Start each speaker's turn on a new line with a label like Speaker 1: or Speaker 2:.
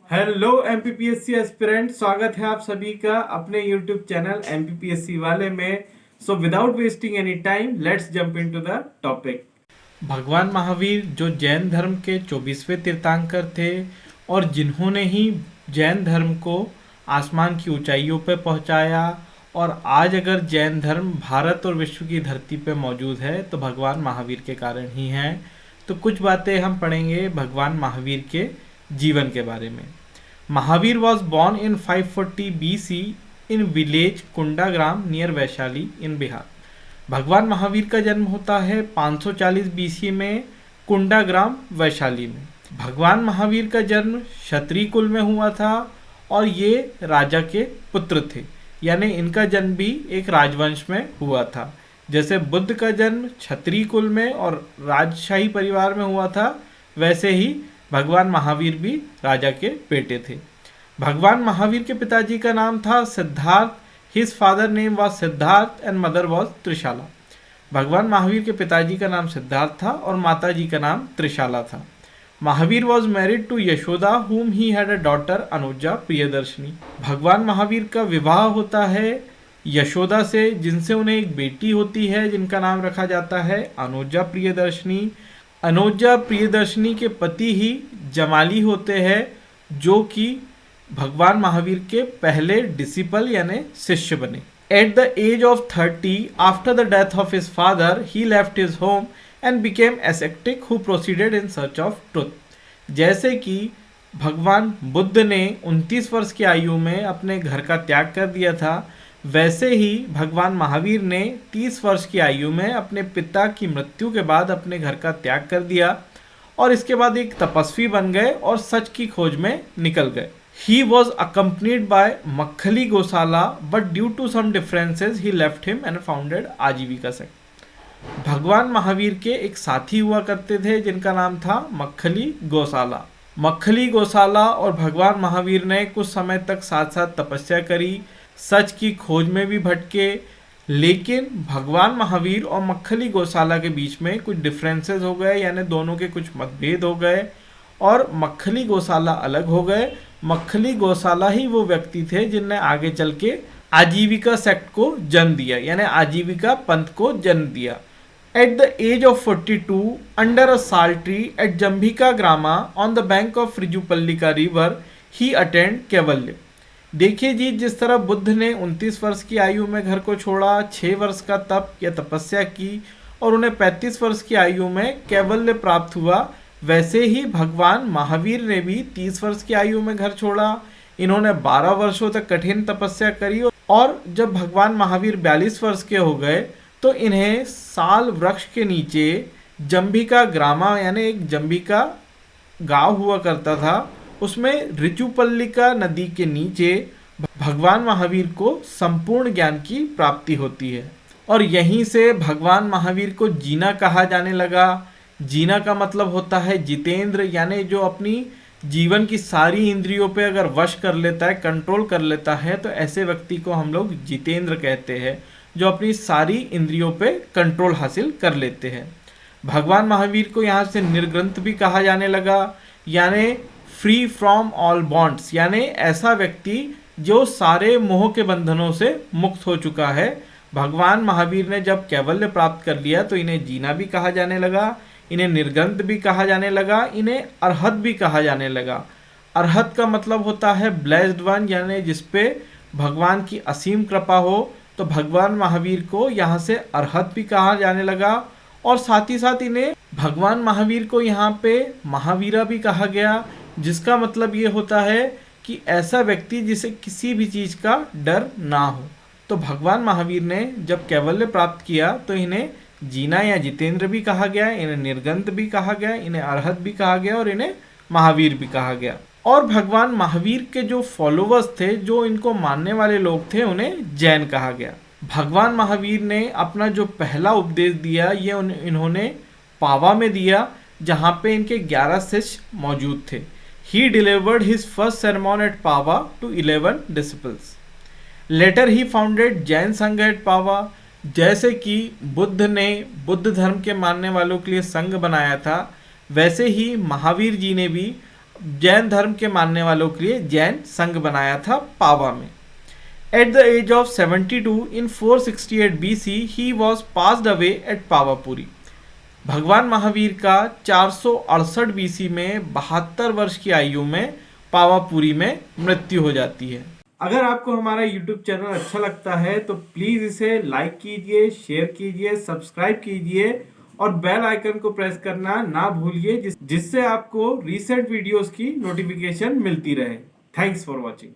Speaker 1: Hello MPPSC aspirant, स्वागत है आप सभी का अपने यूट्यूब चैनल एमपीपीएससी वाले में। So without wasting any time let's jump into the topic. भगवान महावीर जो जैन धर्म के 24वें तीर्थंकर थे और जिन्होंने ही जैन धर्म को आसमान की ऊंचाइयों पर पहुंचाया, और आज अगर जैन धर्म भारत और विश्व की धरती पर मौजूद है तो भगवान महावीर के कारण ही हैं। तो कुछ बातें हम पढ़ेंगे भगवान महावीर के जीवन के बारे में। Mahavir was born in 540 BC in village Kundagram near Vaishali in Bihar. भगवान महावीर का जन्म होता है 540 BC में कुंडाग्राम वैशाली में। भगवान महावीर का जन्म क्षत्रिय कुल में हुआ था और ये राजा के पुत्र थे, यानी इनका जन्म भी एक राजवंश में हुआ था। जैसे बुद्ध का जन्म क्षत्रिय कुल में और राजशाही परिवार में हुआ था, वैसे ही भगवान महावीर भी राजा के बेटे थे। भगवान महावीर के पिताजी का नाम था Siddharth. His father name was Siddharth and mother was Trishala. भगवान महावीर के पिताजी का नाम सिद्धार्थ था और माताजी का नाम त्रिशाला था। Mahavir was married to Yashoda whom he had a daughter Anuja Priyadarshini. भगवान महावीर का विवाह होता है यशोदा से, जिनसे उन्हें एक बेटी होती है जिनका नाम रखा जाता है अनुजा प्रियदर्शनी। अनुजा प्रियदर्शनी के पति ही जमाली होते हैं, जो कि भगवान महावीर के पहले डिसिपल यानी शिष्य बने। At the age of 30 after the death of his father he left his home and became ascetic who proceeded in search of truth. जैसे कि भगवान बुद्ध ने 29 वर्ष की आयु में अपने घर का त्याग कर दिया था, वैसे ही भगवान महावीर ने 30 वर्ष की आयु में अपने पिता की मृत्यु के बाद अपने घर का त्याग कर दिया और इसके बाद एक तपस्वी बन गए और सच की खोज में निकल गए। He was accompanied by Makkhali गोशाला, but due to some differences he left him and founded आजीविका सेक्ट। भगवान महावीर के एक साथी हुआ करते थे जिनका नाम था मक्खली गोशाला। मक्खली गोशाला और भगवान महावीर ने कुछ समय तक साथ साथ तपस्या करी, सच की खोज में भी भटके, लेकिन भगवान महावीर और मक्खली गोशाला के बीच में कुछ डिफरेंसेस हो गए, यानी दोनों के कुछ मतभेद हो गए और मक्खली गोशाला अलग हो गए। मक्खली गोशाला ही वो व्यक्ति थे जिनने आगे चल के आजीविका सेक्ट को जन्म दिया, यानी आजीविका पंथ को जन्म दिया। At the age of 42 under a sal tree at Jambhika grama on the bank of Rijupalika river he attend kaivalya. देखिए जी, जिस तरह बुद्ध ने 29 वर्ष की आयु में घर को छोड़ा, 6 वर्ष का तप या तपस्या की और उन्हें 35 वर्ष की आयु में कैवल्य प्राप्त हुआ, वैसे ही भगवान महावीर ने भी 30 वर्ष की आयु में घर छोड़ा। इन्होंने 12 वर्षों तक कठिन तपस्या करी और जब भगवान महावीर 42 वर्ष के हो गए तो इन्हें साल वृक्ष के नीचे जंभिका ग्रामा यानी एक जंभिका गांव हुआ करता था, उसमें ऋचुपल्लिका नदी के नीचे भगवान महावीर को संपूर्ण ज्ञान की प्राप्ति होती है और यहीं से भगवान महावीर को जीना कहा जाने लगा। जीना का मतलब होता है जितेंद्र, यानी जो अपनी जीवन की सारी इंद्रियों पे अगर वश कर लेता है, कंट्रोल कर लेता है, तो ऐसे व्यक्ति को हम लोग जितेंद्र कहते हैं, जो अपनी सारी इंद्रियों पे कंट्रोल हासिल कर लेते हैं। भगवान महावीर को यहाँ से निर्ग्रंथ भी कहा जाने लगा, यानी फ्री फ्रॉम ऑल बॉन्ड्स, यानी ऐसा व्यक्ति जो सारे मोह के बंधनों से मुक्त हो चुका है। भगवान महावीर ने जब कैवल्य प्राप्त कर लिया तो इन्हें जीना भी कहा जाने लगा, इन्हें निर्ग्रंथ भी कहा जाने लगा, इन्हें अरहत भी कहा जाने लगा। अरहत का मतलब होता है ब्लेस्ड वन, यानी जिसपे भगवान की असीम कृपा हो। तो भगवान महावीर को यहाँ से अरहत भी कहा जाने लगा और साथ ही साथ इन्हें भगवान महावीर को यहाँ पे महावीरा भी कहा गया, जिसका मतलब ये होता है कि ऐसा व्यक्ति जिसे किसी भी चीज़ का डर ना हो। तो भगवान महावीर ने जब कैवल्य प्राप्त किया तो इन्हें जीना या जितेंद्र भी कहा गया, इन्हें निर्गंत भी कहा गया, इन्हें अरहत भी कहा गया और इन्हें महावीर भी कहा गया। और भगवान महावीर के जो फॉलोवर्स थे, जो इनको मानने वाले लोग थे, उन्हें जैन कहा गया। भगवान महावीर ने अपना जो पहला उपदेश दिया ये इन्होंने पावा में दिया, जहाँ पे इनके 11 शिष्य मौजूद थे। He delivered his first sermon at Pava to 11 disciples. Later he founded Jain sangh at पावा। जैसे कि बुद्ध ने बुद्ध धर्म के मानने वालों के लिए संघ बनाया था, वैसे ही महावीर जी ने भी जैन धर्म के मानने वालों के लिए जैन संघ बनाया था पावा में। At the age of 72 in 468 BC, he was passed away at Pawapuri. भगवान महावीर का 468 BC में 72 वर्ष की आयु में पावापुरी में मृत्यु हो जाती है। अगर आपको हमारा YouTube चैनल अच्छा लगता है तो प्लीज़ इसे लाइक कीजिए, शेयर कीजिए, सब्सक्राइब कीजिए और बेल आइकन को प्रेस करना ना भूलिए जिससे आपको रीसेंट वीडियोस की नोटिफिकेशन मिलती रहे। Thanks for watching.